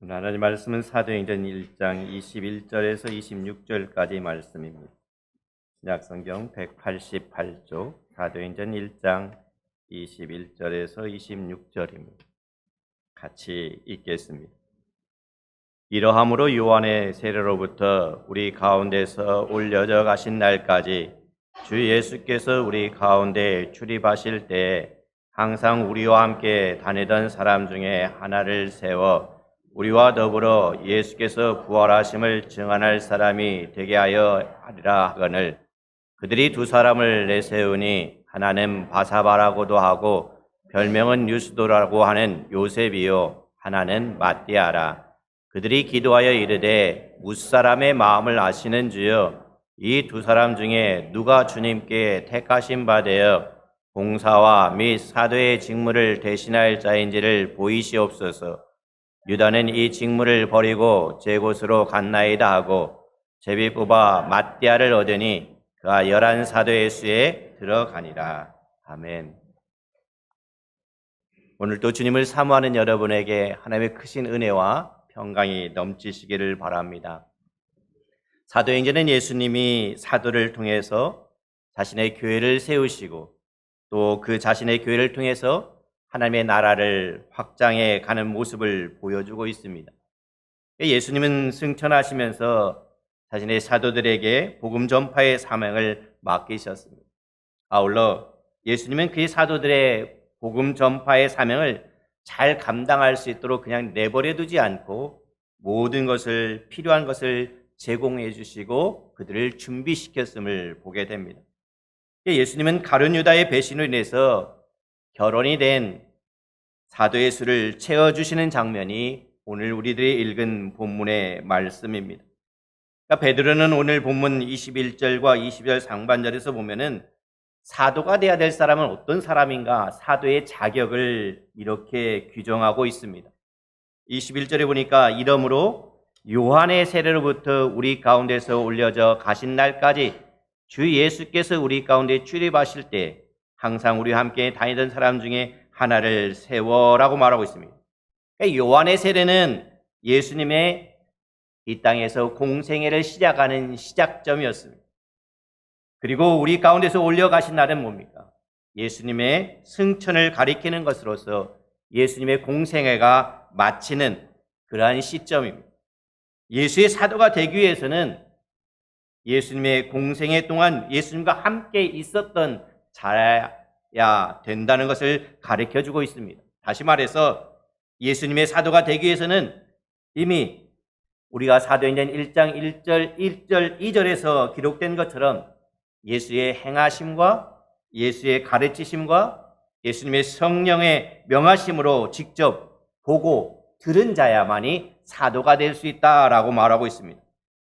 오늘 하나님 말씀은 사도행전 1장 21절에서 26절까지 말씀입니다. 신약성경 188쪽 사도행전 1장 21절에서 26절입니다. 같이 읽겠습니다. 이러함으로 요한의 세례로부터 우리 가운데서 올려져 가신 날까지 주 예수께서 우리 가운데 출입하실 때 항상 우리와 함께 다니던 사람 중에 하나를 세워 우리와 더불어 예수께서 부활하심을 증언할 사람이 되게 하여 하리라 하거늘 그들이 두 사람을 내세우니 하나는 바사바라고도 하고 별명은 유스도라고 하는 요셉이요 하나는 mat띠아라. 그들이 기도하여 이르되 무사람의 마음을 아시는 주여 이 두 사람 중에 누가 주님께 택하신 바 되어 봉사와 및 사도의 직무를 대신할 자인지를 보이시옵소서. 유다는 이 직무를 버리고 제 곳으로 갔나이다 하고 제비 뽑아 mat띠아를 얻으니 그가 11사도의 수에 들어가니라. 아멘. 오늘도 주님을 사모하는 여러분에게 하나님의 크신 은혜와 평강이 넘치시기를 바랍니다. 사도행전은 예수님이 사도를 통해서 자신의 교회를 세우시고 또 그 자신의 교회를 통해서 하나님의 나라를 확장해 가는 모습을 보여주고 있습니다. 예수님은 승천하시면서 자신의 사도들에게 복음 전파의 사명을 맡기셨습니다. 아울러 예수님은 그 사도들의 복음 전파의 사명을 잘 감당할 수 있도록 그냥 내버려 두지 않고 모든 것을 필요한 것을 제공해 주시고 그들을 준비시켰음을 보게 됩니다. 예수님은 가룟 유다의 배신으로 인해서 결혼이 된 사도의 수를 채워주시는 장면이 오늘 우리들이 읽은 본문의 말씀입니다. 그러니까 베드로는 오늘 본문 21절과 22절 상반절에서 보면은 사도가 돼야 될 사람은 어떤 사람인가 사도의 자격을 이렇게 규정하고 있습니다. 21절에 보니까 이러므로 요한의 세례로부터 우리 가운데서 올려져 가신 날까지 주 예수께서 우리 가운데 출입하실 때 항상 우리와 함께 다니던 사람 중에 하나를 세워라고 말하고 있습니다. 그러니까 요한의 세례는 예수님의 이 땅에서 공생애를 시작하는 시작점이었습니다. 그리고 우리 가운데서 올려가신 날은 뭡니까? 예수님의 승천을 가리키는 것으로서 예수님의 공생애가 마치는 그러한 시점입니다. 예수의 사도가 되기 위해서는 예수님의 공생애 동안 예수님과 함께 있었던 자야 된다는 것을 가르쳐주고 있습니다. 다시 말해서 예수님의 사도가 되기 위해서는 이미 우리가 사도행전 1장 1절, 1절, 2절에서 기록된 것처럼 예수의 행하심과 예수의 가르치심과 예수님의 성령의 명하심으로 직접 보고 들은 자야만이 사도가 될 수 있다라고 말하고 있습니다.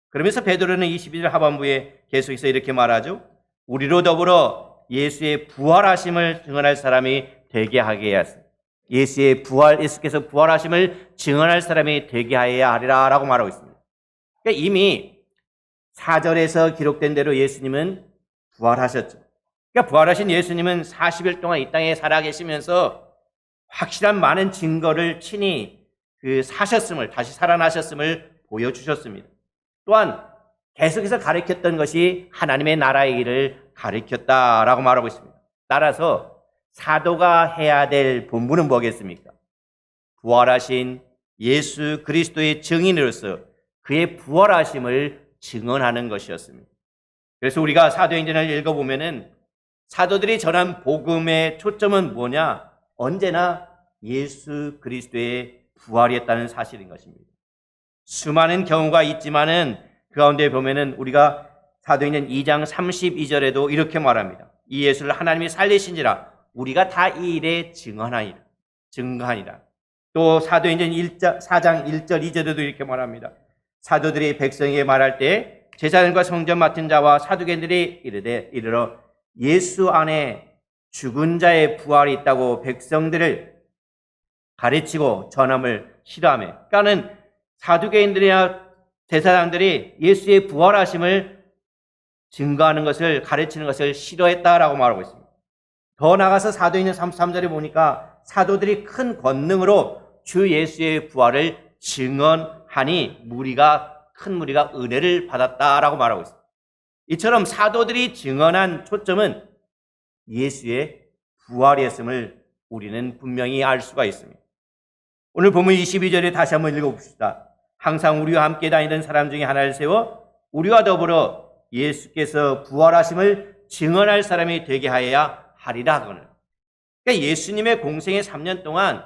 그러면서 베드로는 22절 하반부에 계속해서 이렇게 말하죠. 우리로 더불어 예수의 부활하심을 증언할 사람이 되게 하게 하였습니다. 예수께서 부활하심을 증언할 사람이 되게 하여야 하리라라고 말하고 있습니다. 그러니까 이미 4절에서 기록된 대로 예수님은 부활하셨죠. 그러니까 부활하신 예수님은 40일 동안 이 땅에 살아계시면서 확실한 많은 증거를 친히 다시 살아나셨음을 보여주셨습니다. 또한 계속해서 가르쳤던 것이 하나님의 나라의 일을 가르쳤다라고 말하고 있습니다. 따라서 사도가 해야 될 본분은 뭐겠습니까? 부활하신 예수 그리스도의 증인으로서 그의 부활하심을 증언하는 것이었습니다. 그래서 우리가 사도행전을 읽어보면은 사도들이 전한 복음의 초점은 뭐냐? 언제나 예수 그리스도의 부활이었다는 사실인 것입니다. 수많은 경우가 있지만은 그 가운데 보면은 우리가 사도행전 2장 32절에도 이렇게 말합니다. 이 예수를 하나님이 살리신지라 우리가 다 이 일에 증거하니라. 또 사도행전 4장 1절 2절에도 이렇게 말합니다. 사도들이 백성에게 말할 때 제사장과 성전 맡은 자와 사두개인들이 이르러 예수 안에 죽은 자의 부활이 있다고 백성들을 가르치고 전함을 싫어하며, 그러니까는 사두개인들이나 제사장들이 예수의 부활하심을 증거하는 것을 가르치는 것을 싫어했다라고 말하고 있습니다. 더 나아가서 사도행전 33절에 보니까 사도들이 큰 권능으로 주 예수의 부활을 증언하니 큰 무리가 은혜를 받았다라고 말하고 있습니다. 이처럼 사도들이 증언한 초점은 예수의 부활이었음을 우리는 분명히 알 수가 있습니다. 오늘 본문 22절에 다시 한번 읽어봅시다. 항상 우리와 함께 다니던 사람 중에 하나를 세워 우리와 더불어 예수께서 부활하심을 증언할 사람이 되게 하여야 하리라 하거늘. 그러니까 예수님의 공생의 3년 동안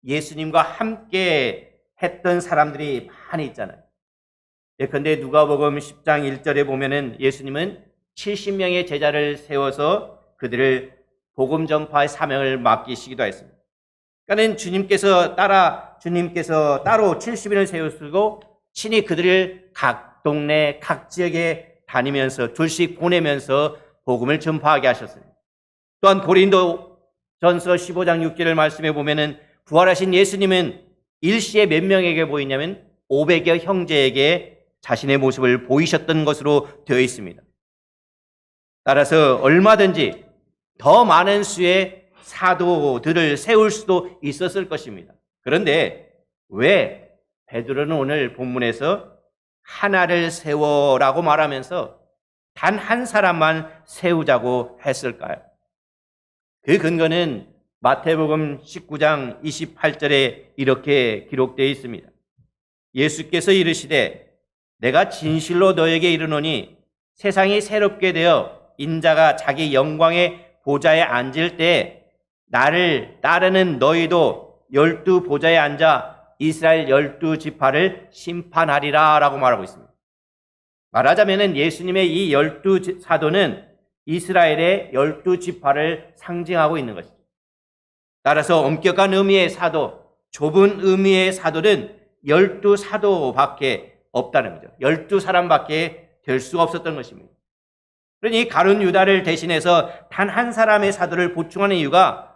예수님과 함께 했던 사람들이 많이 있잖아요. 예컨대 누가복음 10장 1절에 보면은 예수님은 70명의 제자를 세워서 그들을 복음 전파의 사명을 맡기시기도 했습니다. 그러니까 주님께서 따로 70인을 세우시고 친히 그들을 각 동네, 각 지역에 다니면서 둘씩 보내면서 복음을 전파하게 하셨습니다. 또한 고린도전서 15장 6절을 말씀해 보면은 부활하신 예수님은 일시에 몇 명에게 보이냐면 500여 형제에게 자신의 모습을 보이셨던 것으로 되어 있습니다. 따라서 얼마든지 더 많은 수의 사도들을 세울 수도 있었을 것입니다. 그런데 왜 베드로는 오늘 본문에서 하나를 세워라고 말하면서 단 한 사람만 세우자고 했을까요? 그 근거는 마태복음 19장 28절에 이렇게 기록되어 있습니다. 예수께서 이르시되 내가 진실로 너에게 이르노니 세상이 새롭게 되어 인자가 자기 영광의 보좌에 앉을 때 나를 따르는 너희도 12보좌에 앉아 이스라엘 12지파를 심판하리라 라고 말하고 있습니다. 말하자면 예수님의 이 12사도는 이스라엘의 12지파를 상징하고 있는 것이죠. 따라서 엄격한 의미의 사도, 좁은 의미의 사도는 12사도밖에 없다는 거죠. 12사람밖에 될 수가 없었던 것입니다. 그러니 가룟 유다를 대신해서 단 한 사람의 사도를 보충하는 이유가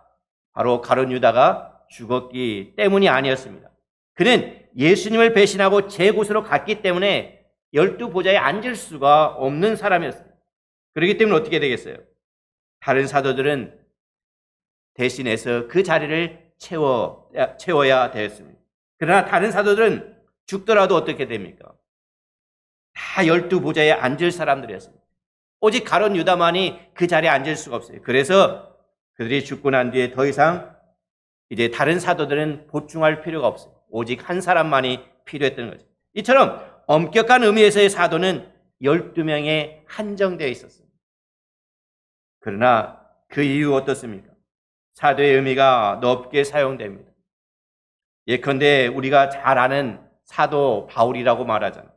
바로 가룟 유다가 죽었기 때문이 아니었습니다. 그는 예수님을 배신하고 제 곳으로 갔기 때문에 12보좌에 앉을 수가 없는 사람이었습니다. 그렇기 때문에 어떻게 되겠어요? 다른 사도들은 대신해서 그 자리를 채워야 되었습니다. 그러나 다른 사도들은 죽더라도 어떻게 됩니까? 다 12보좌에 앉을 사람들이었습니다. 오직 가룟 유다만이 그 자리에 앉을 수가 없어요. 그래서 그들이 죽고 난 뒤에 더 이상 이제 다른 사도들은 보충할 필요가 없어요. 오직 한 사람만이 필요했던 거죠. 이처럼 엄격한 의미에서의 사도는 12명에 한정되어 있었습니다. 그러나 그 이유 어떻습니까? 사도의 의미가 넓게 사용됩니다. 예컨대 우리가 잘 아는 사도 바울이라고 말하잖아요.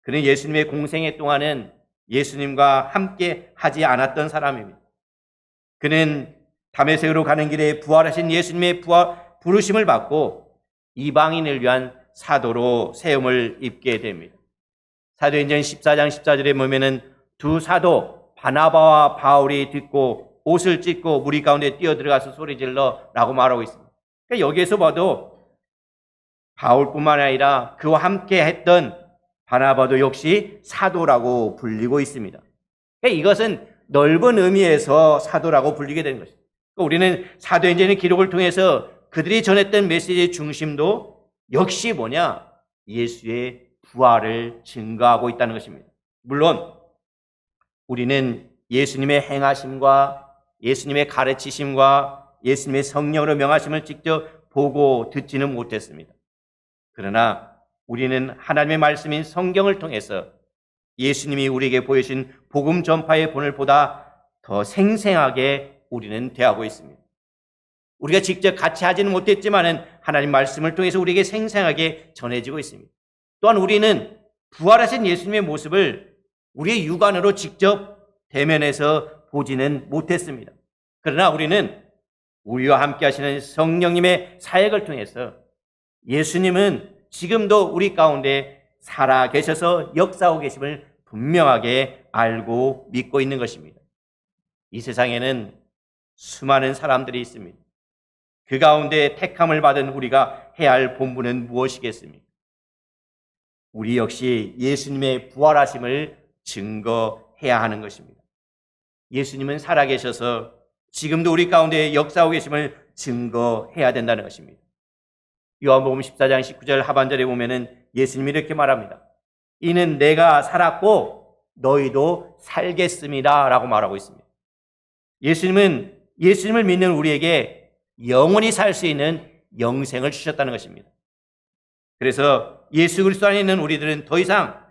그는 예수님의 공생애 동안은 예수님과 함께 하지 않았던 사람입니다. 그는 다메섹으로 가는 길에 부활하신 예수님의 부르심을 받고 이방인을 위한 사도로 세움을 입게 됩니다. 사도행전 14장 14절에 보면은 두 사도 바나바와 바울이 듣고 옷을 찢고 무리 가운데 뛰어들어가서 소리질러 라고 말하고 있습니다. 그러니까 여기에서 봐도 바울뿐만 아니라 그와 함께 했던 바나바도 역시 사도라고 불리고 있습니다. 그러니까 이것은 넓은 의미에서 사도라고 불리게 되는 것입니다. 그러니까 우리는 사도행전의 기록을 통해서 그들이 전했던 메시지의 중심도 역시 뭐냐? 예수의 부활을 증거하고 있다는 것입니다. 물론 우리는 예수님의 행하심과 예수님의 가르치심과 예수님의 성령으로 명하심을 직접 보고 듣지는 못했습니다. 그러나 우리는 하나님의 말씀인 성경을 통해서 예수님이 우리에게 보여주신 복음 전파의 본을 보다 더 생생하게 우리는 대하고 있습니다. 우리가 직접 같이 하지는 못했지만 하나님 말씀을 통해서 우리에게 생생하게 전해지고 있습니다. 또한 우리는 부활하신 예수님의 모습을 우리의 육안으로 직접 대면해서 보지는 못했습니다. 그러나 우리는 우리와 함께 하시는 성령님의 사역을 통해서 예수님은 지금도 우리 가운데 살아 계셔서 역사하고 계심을 분명하게 알고 믿고 있는 것입니다. 이 세상에는 수많은 사람들이 있습니다. 그 가운데 택함을 받은 우리가 해야 할 본분은 무엇이겠습니까? 우리 역시 예수님의 부활하심을 증거해야 하는 것입니다. 예수님은 살아계셔서 지금도 우리 가운데 역사하고 계심을 증거해야 된다는 것입니다. 요한복음 14장 19절 하반절에 보면은 예수님이 이렇게 말합니다. 이는 내가 살았고 너희도 살겠습니다 라고 말하고 있습니다. 예수님을 믿는 우리에게 영원히 살 수 있는 영생을 주셨다는 것입니다. 그래서 예수 그리스도 안에 있는 우리들은 더 이상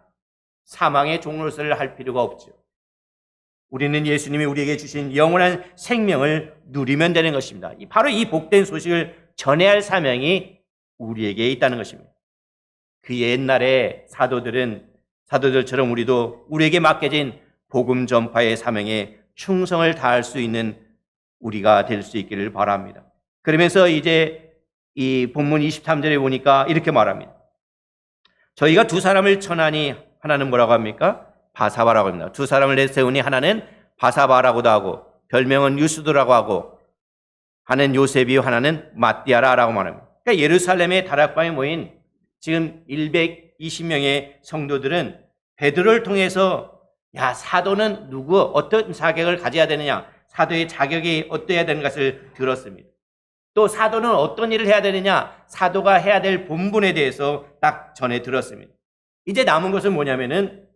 사망의 종노릇을 할 필요가 없죠. 우리는 예수님이 우리에게 주신 영원한 생명을 누리면 되는 것입니다. 바로 이 복된 소식을 전해야 할 사명이 우리에게 있다는 것입니다. 그 옛날에 사도들처럼 우리도 우리에게 맡겨진 복음 전파의 사명에 충성을 다할 수 있는 우리가 될 수 있기를 바랍니다. 그러면서 이제 이 본문 23절에 보니까 이렇게 말합니다. 저희가 두 사람을 천하니 하나는 뭐라고 합니까? 바사바라고 합니다. 두 사람을 내세우니 하나는 바사바라고도 하고 별명은 유스도라고 하고 하는 요셉이요 하나는 마띠아라라고 말합니다. 그러니까 예루살렘의 다락방에 모인 지금 120명의 성도들은 베드로를 통해서 야, 사도는 누구 어떤 자격을 가져야 되느냐, 사도의 자격이 어떠해야 되는 것을 들었습니다. 또 사도는 어떤 일을 해야 되느냐, 사도가 해야 될 본분에 대해서 딱 전해 들었습니다. 이제 남은 것은 뭐냐면은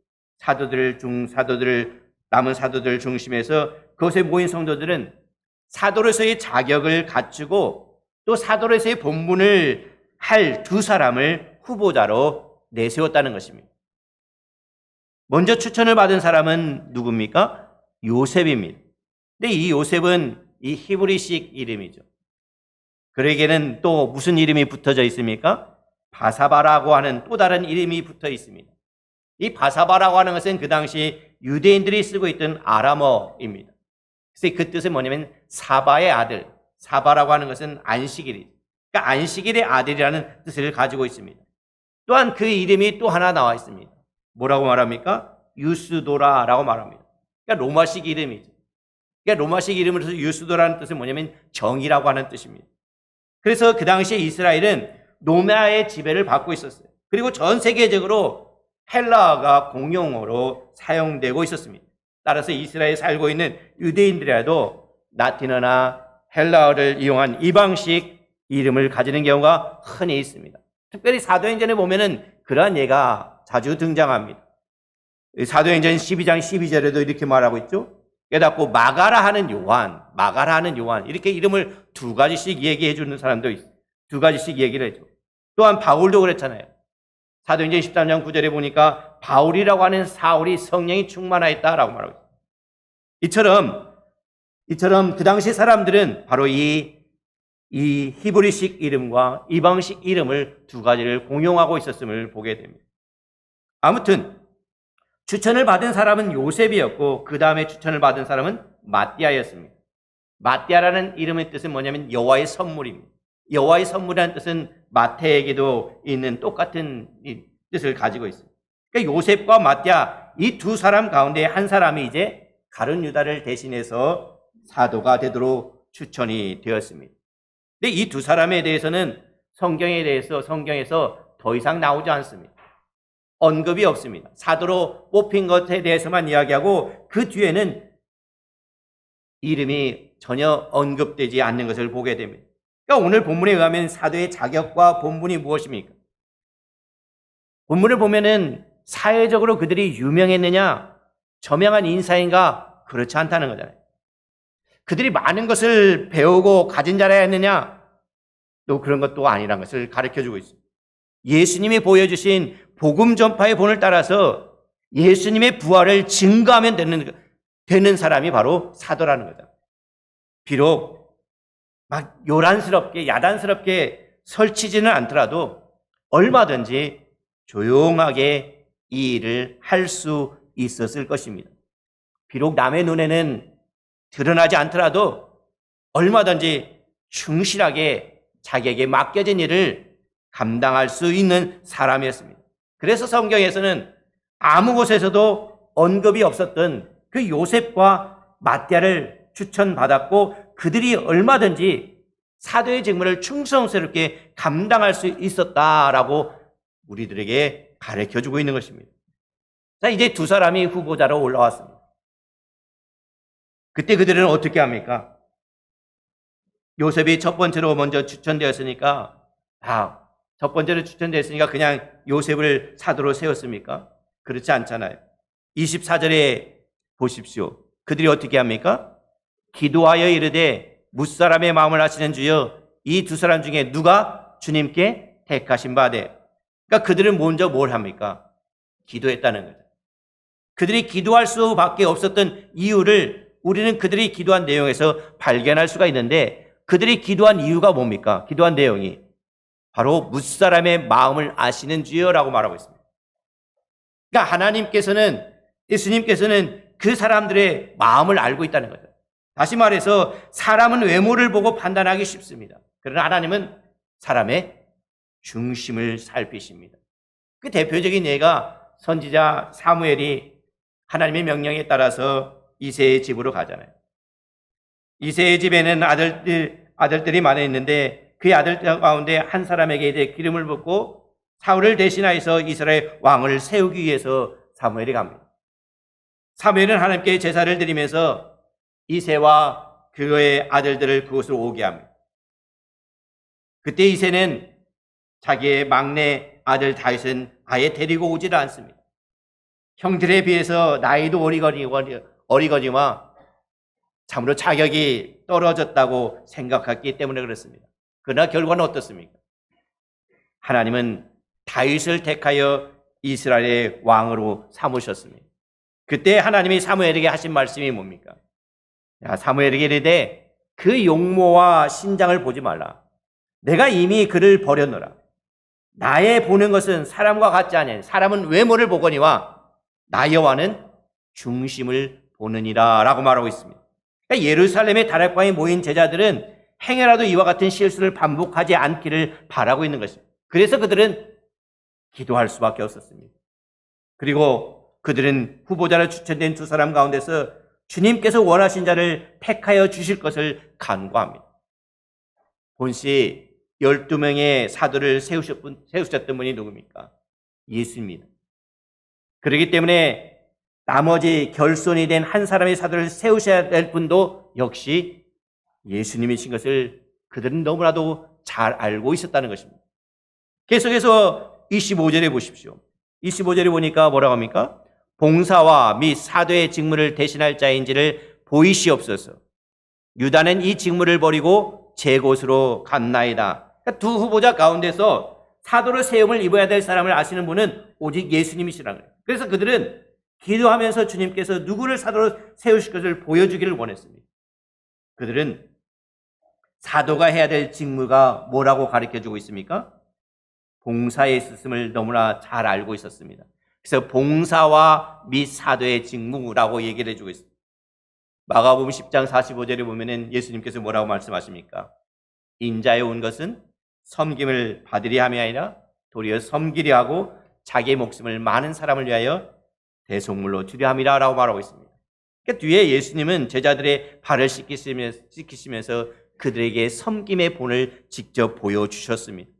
남은 사도들 중심에서 그곳에 모인 성도들은 사도로서의 자격을 갖추고 또 사도로서의 본분을 할 두 사람을 후보자로 내세웠다는 것입니다. 먼저 추천을 받은 사람은 누굽니까? 요셉입니다. 근데 이 요셉은 이 히브리식 이름이죠. 그에게는 또 무슨 이름이 붙어져 있습니까? 바사바라고 하는 또 다른 이름이 붙어 있습니다. 이 바사바라고 하는 것은 그 당시 유대인들이 쓰고 있던 아람어입니다. 그래서 그 뜻은 뭐냐면 사바의 아들, 사바라고 하는 것은 안식일이죠. 그러니까 안식일의 아들이라는 뜻을 가지고 있습니다. 또한 그 이름이 또 하나 나와 있습니다. 뭐라고 말합니까? 유스도라라고 말합니다. 그러니까 로마식 이름이죠. 그러니까 로마식 이름으로서 유스도라는 뜻은 뭐냐면 정의라고 하는 뜻입니다. 그래서 그 당시에 이스라엘은 로마의 지배를 받고 있었어요. 그리고 전 세계적으로 헬라어가 공용어로 사용되고 있었습니다. 따라서 이스라엘에 살고 있는 유대인들이라도 라틴어나 헬라어를 이용한 이방식 이름을 가지는 경우가 흔히 있습니다. 특별히 사도행전에 보면은 그러한 예가 자주 등장합니다. 사도행전 12장 12절에도 이렇게 말하고 있죠. 깨닫고 마가라 하는 요한 이렇게 이름을 두 가지씩 얘기해 주는 사람도 있어요. 두 가지씩 얘기를 해줘. 또한 바울도 그랬잖아요. 사도행전 13장 9절에 보니까 바울이라고 하는 사울이 성령이 충만하였다라고 말하고 있어요. 이처럼 그 당시 사람들은 바로 이 히브리식 이름과 이방식 이름을 두 가지를 공용하고 있었음을 보게 됩니다. 아무튼 추천을 받은 사람은 요셉이었고 그 다음에 추천을 받은 사람은 마띠아였습니다. 마띠아라는 이름의 뜻은 뭐냐면 여호와의 선물입니다. 여호와의 선물이라는 뜻은 마태에게도 있는 똑같은 뜻을 가지고 있습니다. 그러니까 요셉과 마띠아 이 두 사람 가운데 한 사람이 이제 가룟 유다를 대신해서 사도가 되도록 추천이 되었습니다. 근데 이 두 사람에 대해서는 성경에서 더 이상 나오지 않습니다. 언급이 없습니다. 사도로 뽑힌 것에 대해서만 이야기하고 그 뒤에는 이름이 전혀 언급되지 않는 것을 보게 됩니다. 그러니까 오늘 본문에 의하면 사도의 자격과 본분이 무엇입니까? 본문을 보면은 사회적으로 그들이 유명했느냐, 저명한 인사인가 그렇지 않다는 거잖아요. 그들이 많은 것을 배우고 가진 자라였느냐, 또 그런 것도 아니라는 것을 가르쳐주고 있습니다. 예수님이 보여주신 복음 전파의 본을 따라서 예수님의 부활을 증거하면 되는 사람이 바로 사도라는 거죠. 비록 막 요란스럽게 야단스럽게 설치지는 않더라도 얼마든지 조용하게 이 일을 할 수 있었을 것입니다. 비록 남의 눈에는 드러나지 않더라도 얼마든지 충실하게 자기에게 맡겨진 일을 감당할 수 있는 사람이었습니다. 그래서 성경에서는 아무 곳에서도 언급이 없었던 그 요셉과 마띠아를 추천받았고 그들이 얼마든지 사도의 직무를 충성스럽게 감당할 수 있었다라고 우리들에게 가르쳐주고 있는 것입니다. 자, 이제 두 사람이 후보자로 올라왔습니다. 그때 그들은 어떻게 합니까? 요셉이 첫 번째로 먼저 추천되었으니까 첫 번째로 추천됐으니까 그냥 요셉을 사도로 세웠습니까? 그렇지 않잖아요. 24절에 보십시오. 그들이 어떻게 합니까? 기도하여 이르되 무사람의 마음을 아시는 주여 이 두 사람 중에 누가 주님께 택하신 바되. 그러니까 그들은 먼저 뭘 합니까? 기도했다는 거죠. 그들이 기도할 수밖에 없었던 이유를 우리는 그들이 기도한 내용에서 발견할 수가 있는데, 그들이 기도한 이유가 뭡니까? 기도한 내용이 바로 무사람의 마음을 아시는 주여라고 말하고 있습니다. 그러니까 하나님께서는, 예수님께서는 그 사람들의 마음을 알고 있다는 거죠. 다시 말해서 사람은 외모를 보고 판단하기 쉽습니다. 그러나 하나님은 사람의 중심을 살피십니다. 그 대표적인 예가 선지자 사무엘이 하나님의 명령에 따라서 이새의 집으로 가잖아요. 이새의 집에는 아들들이 많이 있는데 그 아들 가운데 한 사람에게 이제 기름을 붓고 사울을 대신하여서 이스라엘 왕을 세우기 위해서 사무엘이 갑니다. 사무엘은 하나님께 제사를 드리면서 이새와 그의 아들들을 그곳으로 오게 합니다. 그때 이새는 자기의 막내 아들 다윗은 아예 데리고 오지를 않습니다. 형들에 비해서 나이도 어리거니와 참으로 자격이 떨어졌다고 생각했기 때문에 그렇습니다. 그러나 결과는 어떻습니까? 하나님은 다윗을 택하여 이스라엘의 왕으로 삼으셨습니다. 그때 하나님이 사무엘에게 하신 말씀이 뭡니까? 야, 사무엘에게 이르되 그 용모와 신장을 보지 말라. 내가 이미 그를 버렸노라. 나의 보는 것은 사람과 같지 아니하니 사람은 외모를 보거니와 나 여호와는 중심을 보느니라 라고 말하고 있습니다. 그러니까 예루살렘의 다락방에 모인 제자들은 행여라도 이와 같은 실수를 반복하지 않기를 바라고 있는 것입니다. 그래서 그들은 기도할 수밖에 없었습니다. 그리고 그들은 후보자로 추천된 두 사람 가운데서 주님께서 원하신 자를 택하여 주실 것을 간구합니다. 본시 12명의 사도를 세우셨던 분이 누굽니까? 예수입니다. 그렇기 때문에 나머지 결손이 된 한 사람의 사도를 세우셔야 될 분도 역시 예수님이신 것을 그들은 너무나도 잘 알고 있었다는 것입니다. 계속해서 25절에 보십시오. 25절에 보니까 뭐라고 합니까? 봉사와 및 사도의 직무를 대신할 자인지를 보이시옵소서. 유다는 이 직무를 버리고 제 곳으로 갔나이다. 그러니까 두 후보자 가운데서 사도로 세움을 입어야 될 사람을 아시는 분은 오직 예수님이시라는 거예요. 그래서 그들은 기도하면서 주님께서 누구를 사도로 세우실 것을 보여주기를 원했습니다. 그들은 사도가 해야 될 직무가 뭐라고 가르쳐주고 있습니까? 봉사에 있었음을 너무나 잘 알고 있었습니다. 그래서 봉사와 및 사도의 직무라고 얘기를 해주고 있습니다. 마가복음 10장 45절에 보면은 예수님께서 뭐라고 말씀하십니까? 인자에 온 것은 섬김을 받으려 함이 아니라 도리어 섬기려 하고 자기의 목숨을 많은 사람을 위하여 대속물로 주려 함이라 라고 말하고 있습니다. 그러니까 뒤에 예수님은 제자들의 발을 씻기시면서 그들에게 섬김의 본을 직접 보여주셨습니다.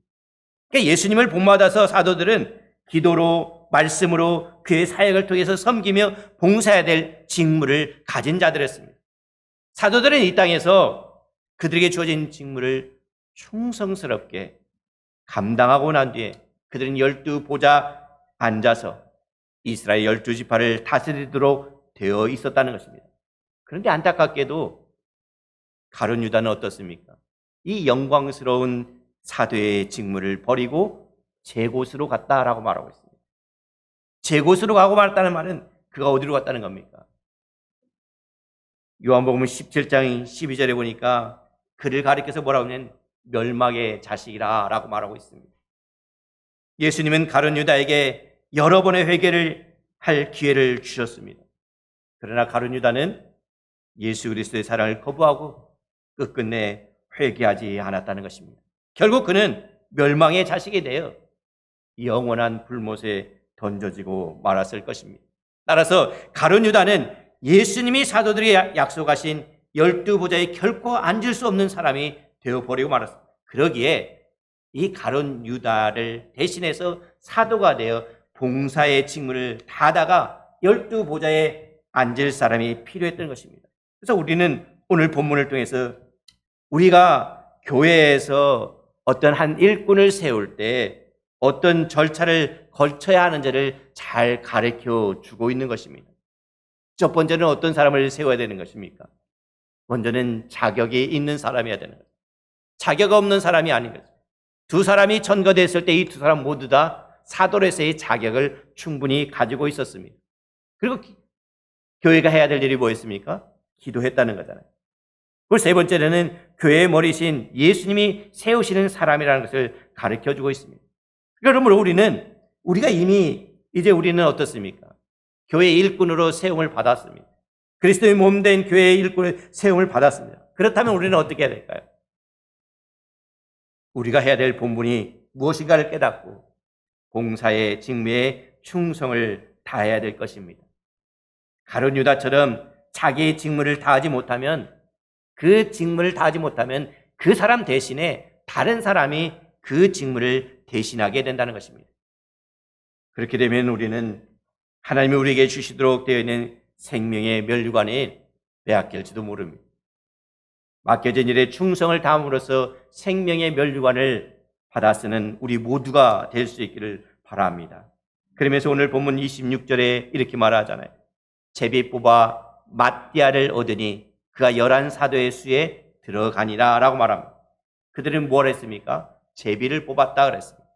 그러니까 예수님을 본받아서 사도들은 기도로 말씀으로 그의 사역을 통해서 섬기며 봉사해야 될 직무를 가진 자들이었습니다. 사도들은 이 땅에서 그들에게 주어진 직무를 충성스럽게 감당하고 난 뒤에 그들은 12보좌 앉아서 이스라엘 12지파를 다스리도록 되어 있었다는 것입니다. 그런데 안타깝게도 가룟 유다는 어떻습니까? 이 영광스러운 사도의 직무를 버리고 제 곳으로 갔다라고 말하고 있습니다. 제 곳으로 가고 말았다는 말은 그가 어디로 갔다는 겁니까? 요한복음 17장 12절에 보니까 그를 가리켜서 뭐라고 하면 멸망의 자식이라 라고 말하고 있습니다. 예수님은 가룟 유다에게 여러 번의 회개를 할 기회를 주셨습니다. 그러나 가룟 유다는 예수 그리스도의 사랑을 거부하고 끝끝내 회개하지 않았다는 것입니다. 결국 그는 멸망의 자식이 되어 영원한 불못에 던져지고 말았을 것입니다. 따라서 가룟 유다는 예수님이 사도들이 약속하신 12보좌에 결코 앉을 수 없는 사람이 되어버리고 말았습니다. 그러기에 이 가룟 유다를 대신해서 사도가 되어 봉사의 직무를 다하다가 12보좌에 앉을 사람이 필요했던 것입니다. 그래서 우리는 오늘 본문을 통해서 우리가 교회에서 어떤 한 일꾼을 세울 때 어떤 절차를 거쳐야 하는지를 잘 가르쳐 주고 있는 것입니다. 첫 번째는 어떤 사람을 세워야 되는 것입니까? 먼저는 자격이 있는 사람이어야 되는 거죠. 자격 없는 사람이 아닌 거죠. 두 사람이 천거됐을 때 이 두 사람 모두 다 사도로서의 자격을 충분히 가지고 있었습니다. 그리고 교회가 해야 될 일이 뭐였습니까? 기도했다는 거잖아요. 그리고 세 번째는 교회의 머리신 예수님이 세우시는 사람이라는 것을 가르쳐주고 있습니다. 그러므로 우리가 이미 이제 우리는 어떻습니까? 교회의 일꾼으로 세움을 받았습니다. 그리스도의 몸된 교회의 일꾼을 세움을 받았습니다. 그렇다면 우리는 어떻게 해야 될까요? 우리가 해야 될 본분이 무엇인가를 깨닫고 봉사의 직무에 충성을 다해야 될 것입니다. 가룟 유다처럼 자기의 직무를 다하지 못하면 그 사람 대신에 다른 사람이 그 직무를 대신하게 된다는 것입니다. 그렇게 되면 우리는 하나님이 우리에게 주시도록 되어 있는 생명의 면류관에 빼앗길지도 모릅니다. 맡겨진 일에 충성을 다함으로써 생명의 면류관을 받아 쓰는 우리 모두가 될 수 있기를 바랍니다. 그러면서 오늘 본문 26절에 이렇게 말하잖아요. 제비 뽑아 맏띠아를 얻으니 그가 11사도의 수에 들어가니라 라고 말합니다. 그들은 뭘 했습니까? 제비를 뽑았다 그랬습니다.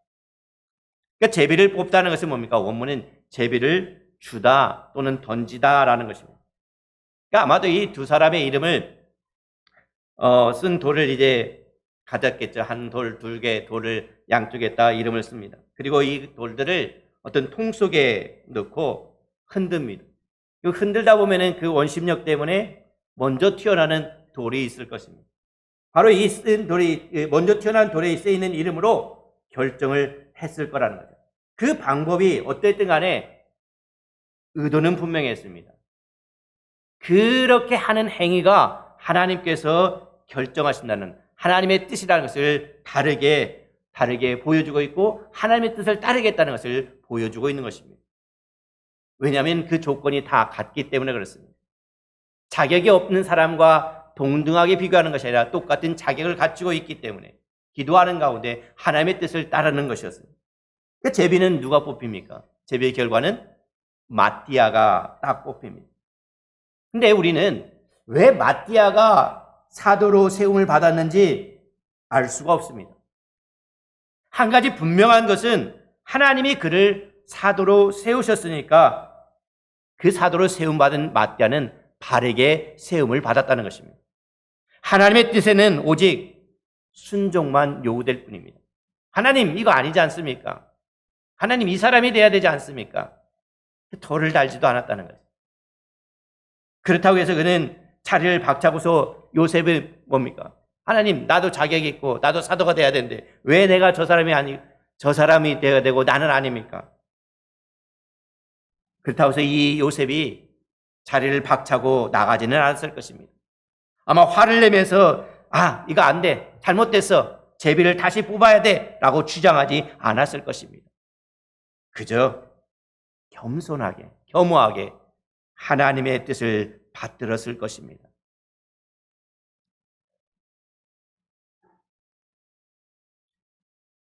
그러니까 제비를 뽑다는 것은 뭡니까? 원문은 제비를 주다 또는 던지다라는 것입니다. 그러니까 아마도 이 두 사람의 이름을 쓴 돌을 이제 가졌겠죠. 한 돌, 2개 돌을 양쪽에다 이름을 씁니다. 그리고 이 돌들을 어떤 통 속에 넣고 흔듭니다. 흔들다 보면은 그 원심력 때문에 먼저 튀어나오는 돌이 있을 것입니다. 바로 이 쓴 돌이, 먼저 튀어나온 돌에 쓰이는 이름으로 결정을 했을 거라는 거죠. 그 방법이 어땠든 간에 의도는 분명했습니다. 그렇게 하는 행위가 하나님께서 결정하신다는 하나님의 뜻이라는 것을 다르게 보여주고 있고 하나님의 뜻을 따르겠다는 것을 보여주고 있는 것입니다. 왜냐하면 그 조건이 다 같기 때문에 그렇습니다. 자격이 없는 사람과 동등하게 비교하는 것이 아니라 똑같은 자격을 갖추고 있기 때문에 기도하는 가운데 하나님의 뜻을 따르는 것이었습니다. 그 제비는 누가 뽑힙니까? 제비의 결과는 맏띠아가 딱 뽑힙니다. 근데 우리는 왜 맏띠아가 사도로 세움을 받았는지 알 수가 없습니다. 한 가지 분명한 것은 하나님이 그를 사도로 세우셨으니까 그 사도로 세움받은 맏띠아는 바르게 세움을 받았다는 것입니다. 하나님의 뜻에는 오직 순종만 요구될 뿐입니다. 하나님 이거 아니지 않습니까? 하나님 이 사람이 돼야 되지 않습니까? 돌을 달지도 않았다는 거죠. 그렇다고 해서 그는 자리를 박차고서 요셉은 뭡니까? 하나님 나도 자격이 있고 나도 사도가 돼야 되는데 왜 내가 저 사람이 돼야 되고 나는 아닙니까? 그렇다고 해서 이 요셉이 자리를 박차고 나가지는 않았을 것입니다. 아마 화를 내면서 이거 안 돼. 잘못됐어. 제비를 다시 뽑아야 돼. 라고 주장하지 않았을 것입니다. 그저 겸손하게 겸허하게 하나님의 뜻을 받들었을 것입니다.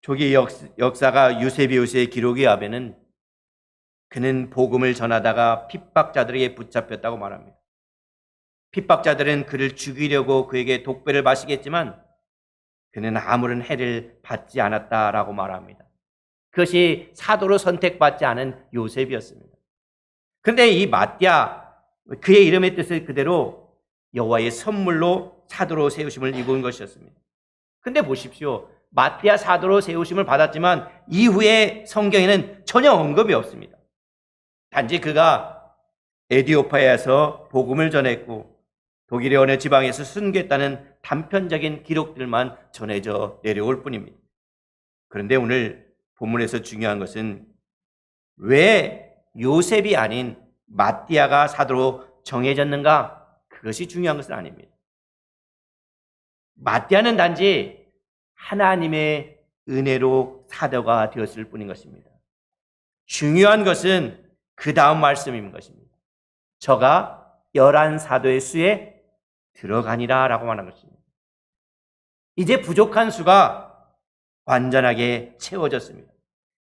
초기 역사가 유세비우스의 기록에 하면은 그는 복음을 전하다가 핍박자들에게 붙잡혔다고 말합니다. 핍박자들은 그를 죽이려고 그에게 독배를 마시겠지만 그는 아무런 해를 받지 않았다라고 말합니다. 그것이 사도로 선택받지 않은 요셉이었습니다. 그런데 이 맏띠아, 그의 이름의 뜻을 그대로 여호와의 선물로 사도로 세우심을 이룬 것이었습니다. 그런데 보십시오. 맏띠아 사도로 세우심을 받았지만 이후에 성경에는 전혀 언급이 없습니다. 단지 그가 에디오파에서 복음을 전했고 독일의 어느 지방에서 순교했다는 단편적인 기록들만 전해져 내려올 뿐입니다. 그런데 오늘 본문에서 중요한 것은 왜 요셉이 아닌 맏띠아가 사도로 정해졌는가? 그것이 중요한 것은 아닙니다. 맏띠아는 단지 하나님의 은혜로 사도가 되었을 뿐인 것입니다. 중요한 것은 그 다음 말씀인 것입니다. 저가 11사도의 수에 들어가니라 라고 말한 것입니다. 이제 부족한 수가 완전하게 채워졌습니다.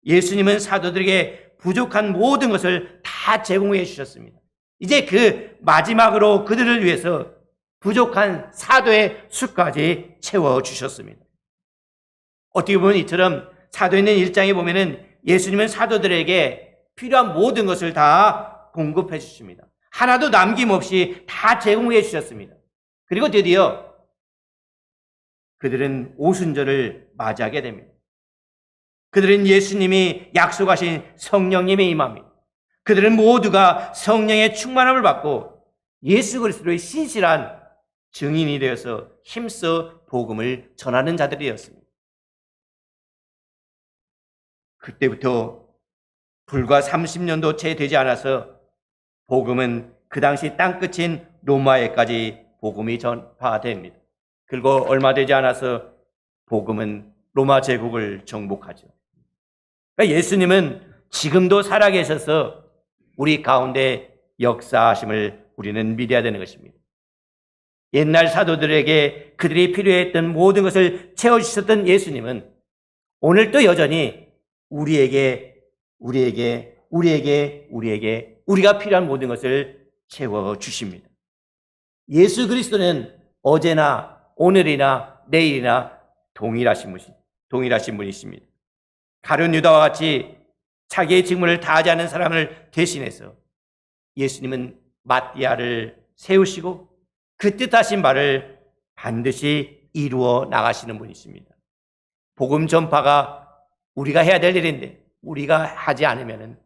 예수님은 사도들에게 부족한 모든 것을 다 제공해 주셨습니다. 이제 그 마지막으로 그들을 위해서 부족한 사도의 숫까지 채워주셨습니다. 어떻게 보면 이처럼 사도행전 1장에 보면은 예수님은 사도들에게 필요한 모든 것을 다 공급해 주십니다. 하나도 남김없이 다 제공해 주셨습니다. 그리고 드디어 그들은 오순절을 맞이하게 됩니다. 그들은 예수님이 약속하신 성령님의 임함입니다. 그들은 모두가 성령의 충만함을 받고 예수 그리스도의 신실한 증인이 되어서 힘써 복음을 전하는 자들이었습니다. 그때부터 불과 30년도 채 되지 않아서 복음은 그 당시 땅끝인 로마에까지 복음이 전파됩니다. 그리고 얼마 되지 않아서 복음은 로마 제국을 정복하죠. 그러니까 예수님은 지금도 살아계셔서 우리 가운데 역사하심을 우리는 믿어야 되는 것입니다. 옛날 사도들에게 그들이 필요했던 모든 것을 채워주셨던 예수님은 오늘도 여전히 우리가 필요한 모든 것을 채워주십니다. 예수 그리스도는 어제나 오늘이나 내일이나 동일하신 분이십니다. 가룟 유다와 같이 자기의 직무를 다하지 않은 사람을 대신해서 예수님은 마띠아를 세우시고 그 뜻하신 바를 반드시 이루어 나가시는 분이십니다. 복음 전파가 우리가 해야 될 일인데 우리가 하지 않으면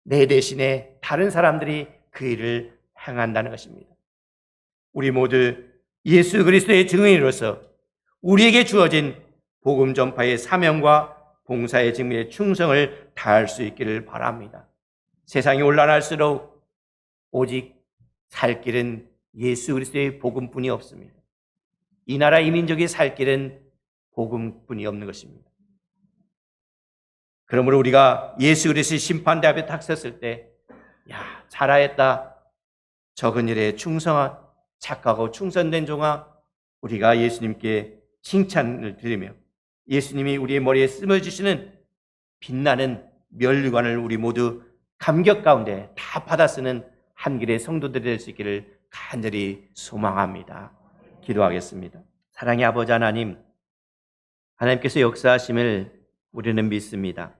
내 대신에 다른 사람들이 그 일을 행한다는 것입니다. 우리 모두 예수 그리스도의 증인으로서 우리에게 주어진 복음 전파의 사명과 봉사의 직무에 충성을 다할 수 있기를 바랍니다. 세상이 온란할수록 오직 살 길은 예수 그리스도의 복음뿐이 없습니다. 이 나라 이 민족이 살 길은 복음뿐이 없는 것입니다. 그러므로 우리가 예수 그리스도의 심판대 앞에 탁 섰을 때 잘하였다. 적은 일에 충성한 착하고 충성된 종아, 우리가 예수님께 칭찬을 드리며 예수님이 우리의 머리에 심어주시는 빛나는 면류관을 우리 모두 감격 가운데 다 받아 쓰는 한길의 성도들이 될 수 있기를 간절히 소망합니다. 기도하겠습니다. 사랑의 아버지 하나님, 하나님께서 역사하심을 우리는 믿습니다.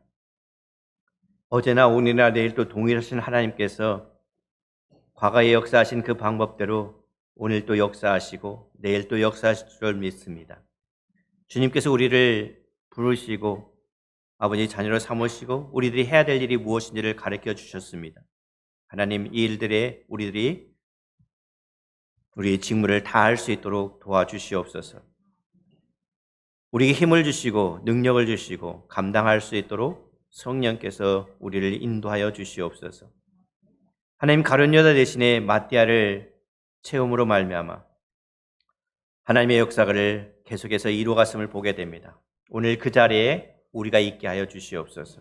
어제나 오늘이나 내일도 동일하신 하나님께서 과거에 역사하신 그 방법대로 오늘도 역사하시고 내일도 역사하실 줄 믿습니다. 주님께서 우리를 부르시고 아버지 자녀로 삼으시고 우리들이 해야 될 일이 무엇인지를 가르쳐 주셨습니다. 하나님, 이 일들에 우리들이 우리의 직무를 다할 수 있도록 도와주시옵소서. 우리에게 힘을 주시고 능력을 주시고 감당할 수 있도록 성령께서 우리를 인도하여 주시옵소서. 하나님, 가룟 유다 대신에 마띠아를 체험으로 말미암아 하나님의 역사를 계속해서 이루어갔음을 보게 됩니다. 오늘 그 자리에 우리가 있게 하여 주시옵소서.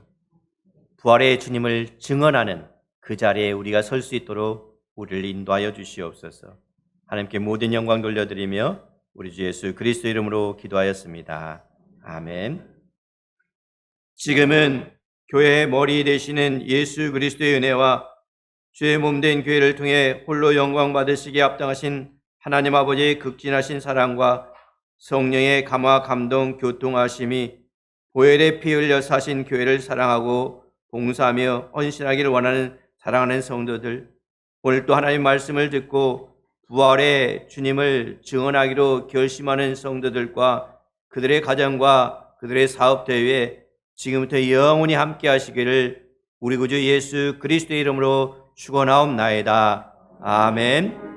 부활의 주님을 증언하는 그 자리에 우리가 설 수 있도록 우리를 인도하여 주시옵소서. 하나님께 모든 영광 돌려드리며 우리 주 예수 그리스도 이름으로 기도하였습니다. 아멘. 지금은 교회의 머리 되시는 예수 그리스도의 은혜와 주의 몸된 교회를 통해 홀로 영광 받으시기에 합당하신 하나님 아버지의 극진하신 사랑과 성령의 감화 감동 교통하심이 보혈의 피 흘려 사신 교회를 사랑하고 봉사하며 헌신하기를 원하는 사랑하는 성도들, 오늘 또 하나님의 말씀을 듣고 부활의 주님을 증언하기로 결심하는 성도들과 그들의 가정과 그들의 사업 대회에 지금부터 영원히 함께 하시기를 우리 구주 예수 그리스도의 이름으로 축원하옵나이다. 아멘.